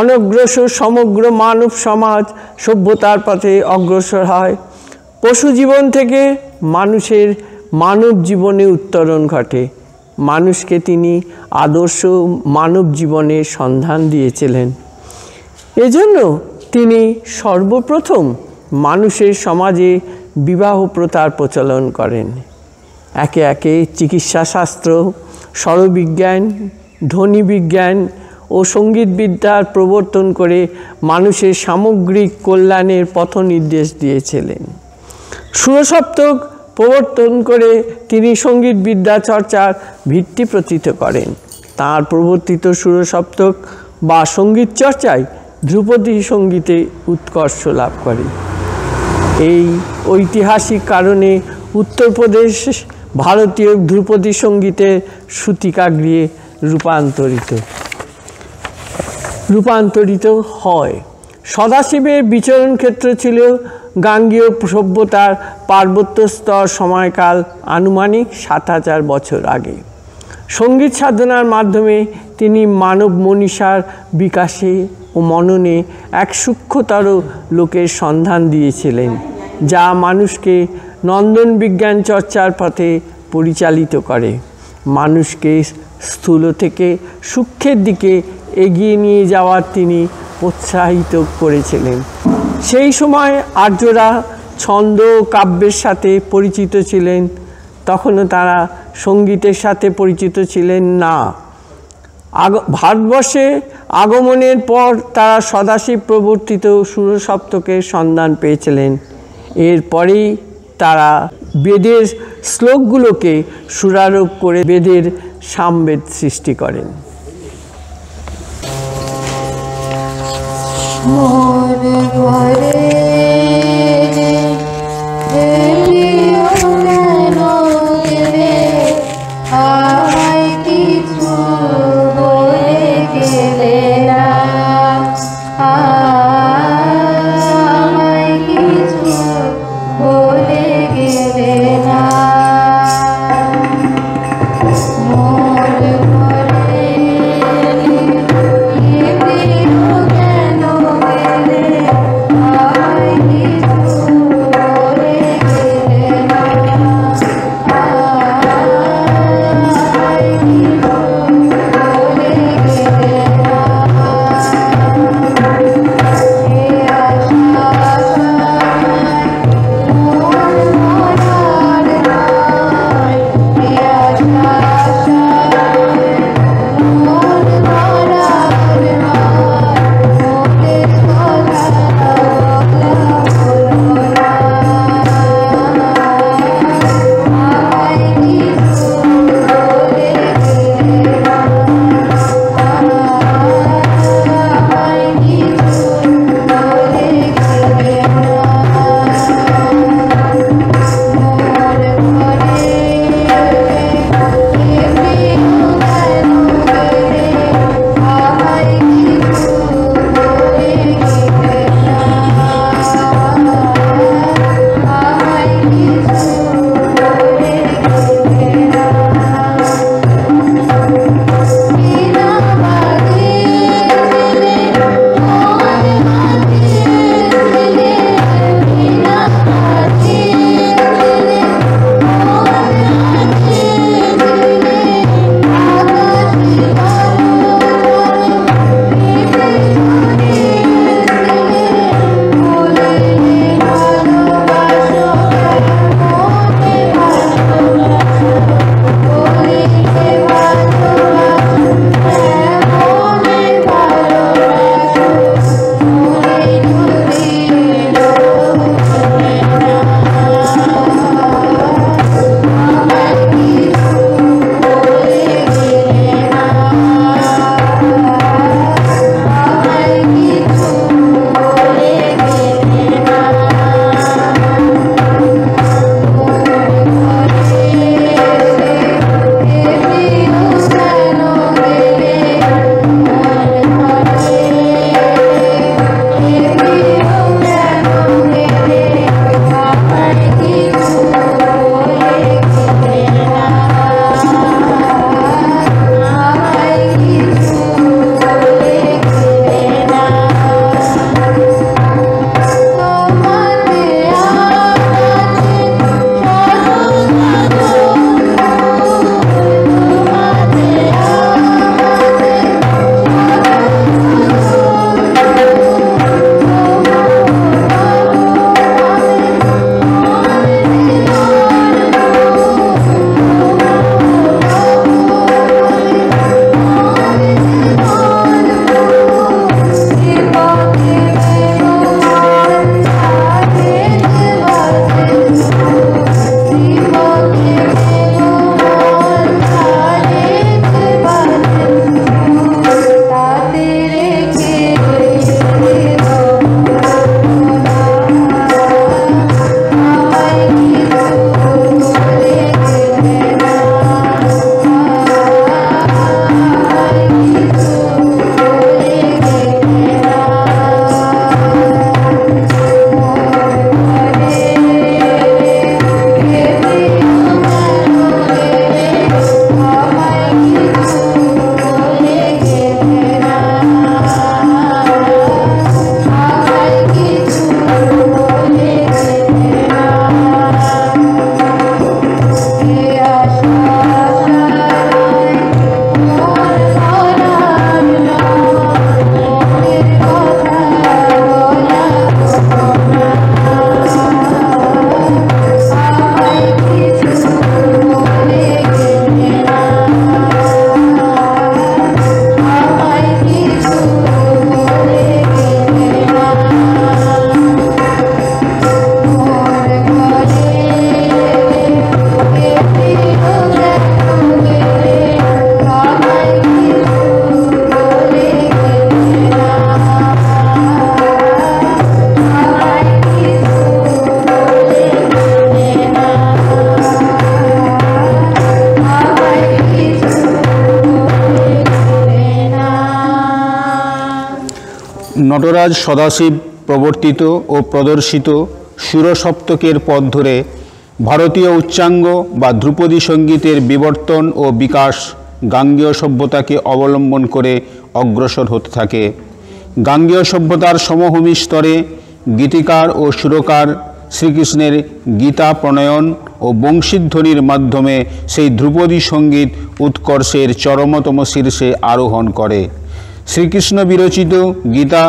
অনগ্রসর সমগ্র মানব সমাজ সভ্যতার পথে অগ্রসর হয়। পশু জীবন থেকে মানুষের মানব জীবনে উত্তরণ ঘটে। মানুষকে তিনি আদর্শ মানব জীবনের সন্ধান দিয়েছিলেন। এজন্য তিনি সর্বপ্রথম মানুষের সমাজে বিবাহ প্রথার প্রচলন করেন। একে একে চিকিৎসাশাস্ত্র, স্বরবিজ্ঞান, ধ্বনিবিজ্ঞান ও সঙ্গীতবিদ্যার প্রবর্তন করে মানুষের সামগ্রিক কল্যাণের পথ নির্দেশ দিয়েছিলেন। সুরসপ্তক প্রবর্তন করে তিনি সঙ্গীতবিদ্যা চর্চার ভিত্তি প্রথিত করেন। তাঁর প্রবর্তিত সুরসপ্তক বা সঙ্গীত চর্চায় ধ্রুপদী সঙ্গীতে উৎকর্ষ লাভ করে। এই ঐতিহাসিক কারণে উত্তরপ্রদেশ ভারতীয় ধ্রুপদী সঙ্গীতের সূতিকাগৃহে রূপান্তরিত হয়। সদাশিবের বিচরণ ক্ষেত্র ছিল গাঙ্গেয় সভ্যতার পার্বত্য স্তর, সময়কাল আনুমানিক ৭,০০০ বছর আগে। সঙ্গীত সাধনার মাধ্যমে তিনি মানব মনীষার বিকাশে ও মননে এক সূক্ষ্মতর লোকের সন্ধান দিয়েছিলেন, যা মানুষকে নন্দন বিজ্ঞান চর্চার পথে পরিচালিত করে, মানুষকে স্থূল থেকে সূক্ষ্মের দিকে এগিয়ে নিয়ে যাওয়ার তিনি প্রোৎসাহিত করেছিলেন। সেই সময় আর্যরা ছন্দ ও কাব্যের সাথে পরিচিত ছিলেন, তখনও তারা সঙ্গীতের সাথে পরিচিত ছিলেন না। ভারতবর্ষে আগমনের পর তারা সদাশিব প্রবর্তিত সুরসপ্তকের সন্ধান পেয়েছিলেন। এরপরেই তারা বেদের শ্লোকগুলোকে সুরারোপ করে বেদের সামবেদ সৃষ্টি করেন। I নটরাজ সদাশিব প্রবর্তিত ও প্রদর্শিত সুরসপ্তকের পথ ধরে ভারতীয় উচ্চাঙ্গ বা ধ্রুপদী সঙ্গীতের বিবর্তন ও বিকাশ গাঙ্গেয় সভ্যতাকে অবলম্বন করে অগ্রসর হতে থাকে। গাঙ্গেয় সভ্যতার সমভূমি স্তরে গীতিকার ও সুরকার শ্রীকৃষ্ণের গীতা প্রণয়ন ও বংশীধ্বনির মাধ্যমে সেই ধ্রুপদী সঙ্গীত উৎকর্ষের চরমতম শীর্ষে আরোহণ করে। শ্রীকৃষ্ণ বিরচিত গীতা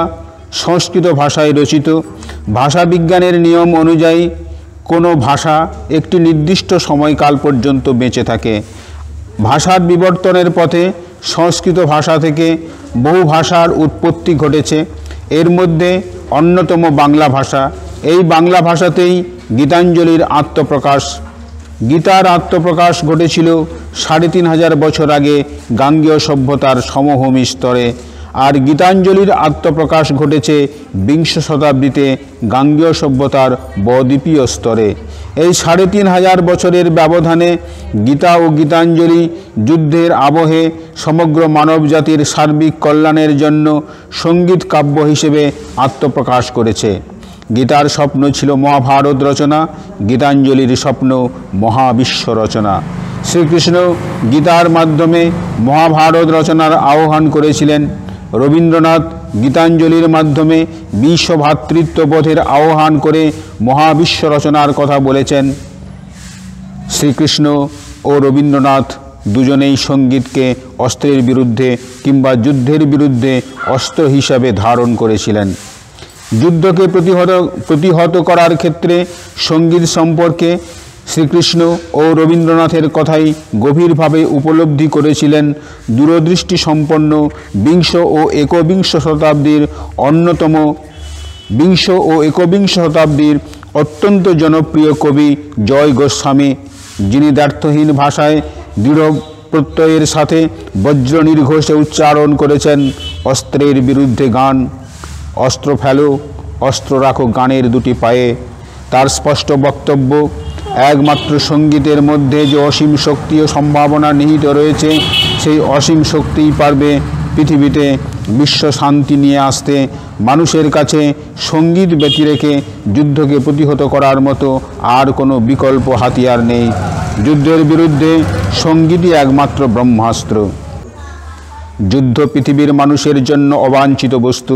সংস্কৃত ভাষায় রচিত। ভাষাবিজ্ঞানের নিয়ম অনুযায়ী কোনো ভাষা একটি নির্দিষ্ট সময়কাল পর্যন্ত বেঁচে থাকে। ভাষার বিবর্তনের পথে সংস্কৃত ভাষা থেকে বহু ভাষার উৎপত্তি ঘটেছে। এর মধ্যে অন্যতম বাংলা ভাষা। এই বাংলা ভাষাতেই গীতাঞ্জলির আত্মপ্রকাশ। গীতার আত্মপ্রকাশ ঘটেছিল ৩৫০০ বছর আগে গাঙ্গেয় সভ্যতার সমভূমি স্তরে, আর গীতাঞ্জলির আত্মপ্রকাশ ঘটেছে বিংশ শতাব্দীতে গাঙ্গেয় সভ্যতার বদ্বীপীয় স্তরে। এই ৩৫০০ বছরের ব্যবধানে গীতা ও গীতাঞ্জলি যুদ্ধের আবহে সমগ্র মানবজাতির সার্বিক কল্যাণের জন্য সঙ্গীত কাব্য হিসেবে আত্মপ্রকাশ করেছে। গীতার স্বপ্ন ছিল মহাভারত রচনা, গীতাঞ্জলির স্বপ্ন মহাবিশ্ব রচনা। শ্রীকৃষ্ণ গীতার মাধ্যমে মহাভারত রচনার আহ্বান করেছিলেন। রবীন্দ্রনাথ গীতাঞ্জলির মাধ্যমে বিশ্ব ভ্রাতৃত্ববোধের আহ্বান করে মহাবিশ্ব রচনার কথা বলেছেন। শ্রীকৃষ্ণ ও রবীন্দ্রনাথ দুজনেই সঙ্গীতকে অস্ত্রের বিরুদ্ধে কিংবা যুদ্ধের বিরুদ্ধে অস্ত্র হিসাবে ধারণ করেছিলেন। যুদ্ধকে প্রতিহত করার ক্ষেত্রে সঙ্গীত সম্পর্কে শ্রীকৃষ্ণ ও রবীন্দ্রনাথের কথাই গভীরভাবে উপলব্ধি করেছিলেন দূরদৃষ্টি সম্পন্ন বিংশ ও একবিংশ শতাব্দীর অত্যন্ত জনপ্রিয় কবি জয় গোস্বামী, যিনি দ্ব্যর্থহীন ভাষায় দৃঢ় প্রত্যয়ের সাথে বজ্র নির্ঘোষে উচ্চারণ করেছেন অস্ত্রের বিরুদ্ধে গান। অস্ত্র ফেলো, অস্ত্র রাখো গানের দুটি পায়ে। তার স্পষ্ট বক্তব্য, একমাত্র সঙ্গীতের মধ্যে যে অসীম শক্তি ও সম্ভাবনা নিহিত রয়েছে, সেই অসীম শক্তিই পারবে পৃথিবীতে বিশ্ব শান্তি নিয়ে আসতে। মানুষের কাছে সঙ্গীত ব্যতি রেখে যুদ্ধকে প্রতিহত করার মতো আর কোনো বিকল্প হাতিয়ার নেই। যুদ্ধের বিরুদ্ধে সঙ্গীতই একমাত্র ব্রহ্মাস্ত্র। যুদ্ধ পৃথিবীর মানুষের জন্য অবাঞ্ছিত বস্তু।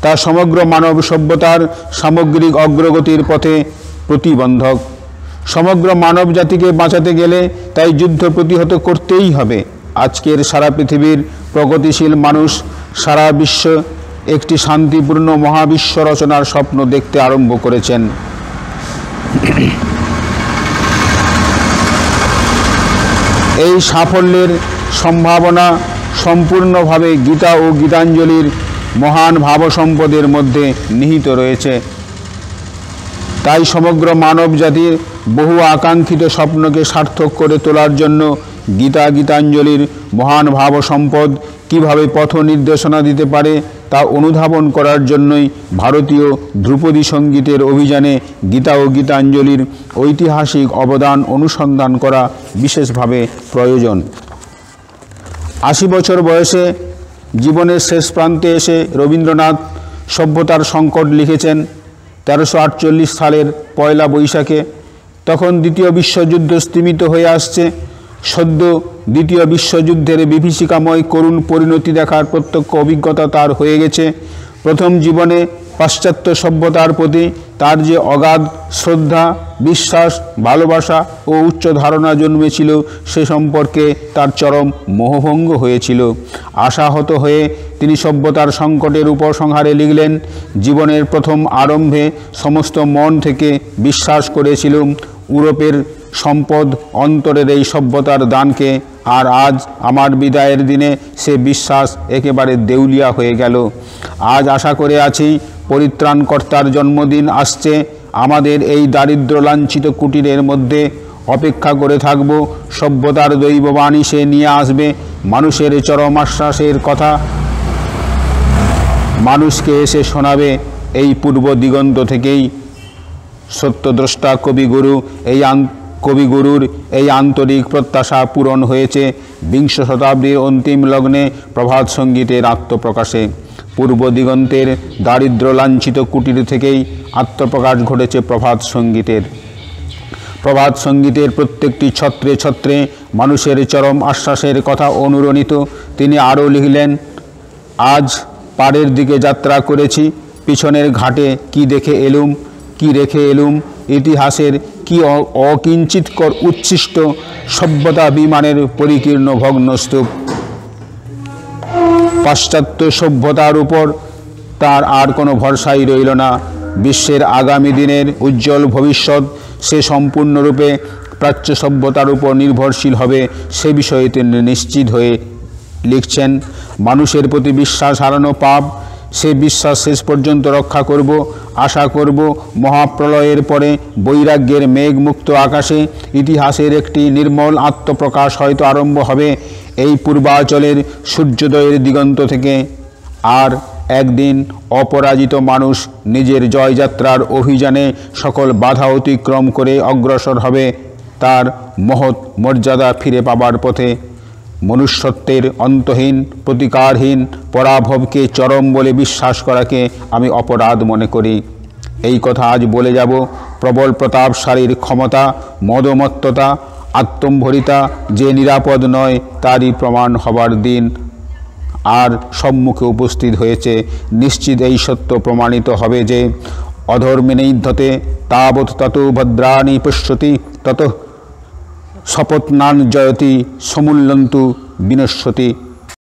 তা সমগ্র মানব সভ্যতার সামগ্রিক অগ্রগতির পথে প্রতিবন্ধক। সমগ্র মানব জাতিকে বাঁচাতে গেলে তাই যুদ্ধ প্রতিহত করতেই হবে। আজকের সারা পৃথিবীর প্রগতিশীল মানুষ সারা বিশ্ব একটি শান্তিপূর্ণ মহাবিশ্ব রচনার স্বপ্ন দেখতে আরম্ভ করেছেন। এই সাফল্যের সম্ভাবনা সম্পূর্ণভাবে গীতা ও গীতাঞ্জলির মহান ভাবসম্পদের মধ্যে নিহিত রয়েছে। তাই সমগ্র মানব জাতির বহু আকাঙ্ক্ষিত স্বপ্নকে সার্থক করে তোলার জন্য গীতাঞ্জলির মহান ভাবসম্পদ কীভাবে পথ নির্দেশনা দিতে পারে তা অনুধাবন করার জন্যই ভারতীয় ধ্রুপদী সঙ্গীতের অভিযানে গীতা ও গীতাঞ্জলির ঐতিহাসিক অবদান অনুসন্ধান করা বিশেষভাবে প্রয়োজন। ৮০ বছর বয়সে জীবনের শেষ প্রান্তে এসে রবীন্দ্রনাথ সভ্যতার সংকট লিখেছেন ১৩৪৮ সালের ১লা বৈশাখে। তখন দ্বিতীয় বিশ্বযুদ্ধ স্তিমিত হয়ে আসছে। সদ্য দ্বিতীয় বিশ্বযুদ্ধের বিভীষিকাময় করুণ পরিণতি দেখার প্রত্যক্ষ অভিজ্ঞতা তার হয়ে গেছে। প্রথম জীবনে পাশ্চাত্য সভ্যতার প্রতি তার যে অগাধ শ্রদ্ধা, বিশ্বাস, ভালোবাসা ও উচ্চ ধারণা জন্মেছিল, সে সম্পর্কে তার চরম মোহভঙ্গ হয়েছিল। আশাহত হয়ে তিনি সভ্যতার সংকটের উপসংহারে লিখলেন, জীবনের প্রথম আরম্ভে সমস্ত মন থেকে বিশ্বাস করেছিলাম ইউরোপের সম্পদ অন্তরের এই সভ্যতার দানকে, আর আজ আমার বিদায়ের দিনে সে বিশ্বাস একেবারে দেউলিয়া হয়ে গেল। আজ আশা করে আছি পরিত্রাণকর্তার জন্মদিন আসছে। আমাদের এই দারিদ্র লাঞ্ছিত কুটিরের মধ্যে অপেক্ষা করে থাকব। সভ্যতার দৈববাণী সে নিয়ে আসবে, মানুষের চরম আশ্বাসের কথা মানুষকে এসে শোনাবে। এই পূর্ব দিগন্ত থেকেই সত্যদ্রষ্টা কবিগুরুর এই আন্তরিক প্রত্যাশা পূরণ হয়েছে বিংশ শতাব্দীর অন্তিম লগ্নে প্রভাত সঙ্গীতের আত্মপ্রকাশে। পূর্ব দিগন্তের দারিদ্র লাঞ্ছিত কুটির থেকেই আত্মপ্রকাশ ঘটেছে প্রভাত সঙ্গীতের। প্রভাত সঙ্গীতের প্রত্যেকটি ছত্রে ছত্রে মানুষের চরম আশ্বাসের কথা অনুরণিত। তিনি আরও লিখলেন, আজ পাড়ের দিকে যাত্রা করেছি, পিছনের ঘাটে কি দেখে এলুম, কি রেখে এলুম, ইতিহাসের কি অকিঞ্চিতকর উচ্ছিষ্ট সভ্যতা বিমানের পরিকীর্ণ ভগ্নস্তূপ। পাশ্চাত্য সভ্যতার উপর তার আর কোনো ভরসাই রইল না। বিশ্বের আগামী দিনের উজ্জ্বল ভবিষ্যৎ সে সম্পূর্ণরূপে প্রাচ্য সভ্যতার উপর নির্ভরশীল হবে, সে বিষয়ে তিনি নিশ্চিত হয়ে লিখছেন। মানুষের প্রতি বিশ্বাস হারানো পাপ, সে বিশ্বাস শেষ পর্যন্ত রক্ষা করব। আশা করব মহাপ্রলয়ের পরে বৈরাগ্যের মেঘমুক্ত আকাশে ইতিহাসের একটি নির্মল আত্মপ্রকাশ হয়তো আরম্ভ হবে এই পূর্বাচলের সূর্যোদয়ের দিগন্ত থেকে। আর একদিন অপরাজিত মানুষ নিজের জয়যাত্রার অভিযানে সকল বাধা অতিক্রম করে অগ্রসর হবে তার মহৎ মর্যাদা ফিরে পাবার পথে। মনুষ্যত্বের অন্তহীন প্রতিকারহীন পরাভবকে চরম বলে বিশ্বাস করাকে আমি অপরাধ মনে করি। এই কথা আজ বলে যাব। প্রবল প্রতাপশালীর ক্ষমতা, মদমত্ততা, আত্মম্ভরিতা যে নিরাপদ নয় তারই প্রমাণ হবার দিন আর সম্মুখে উপস্থিত হয়েছে। নিশ্চিত এই সত্য প্রমাণিত হবে যে অধর্মিণীধ্যতে তাবৎ তত ভদ্রাণি পশ্যতি তত শপথনান জয়তি সমূল্যন্তু বিনশ্যতি।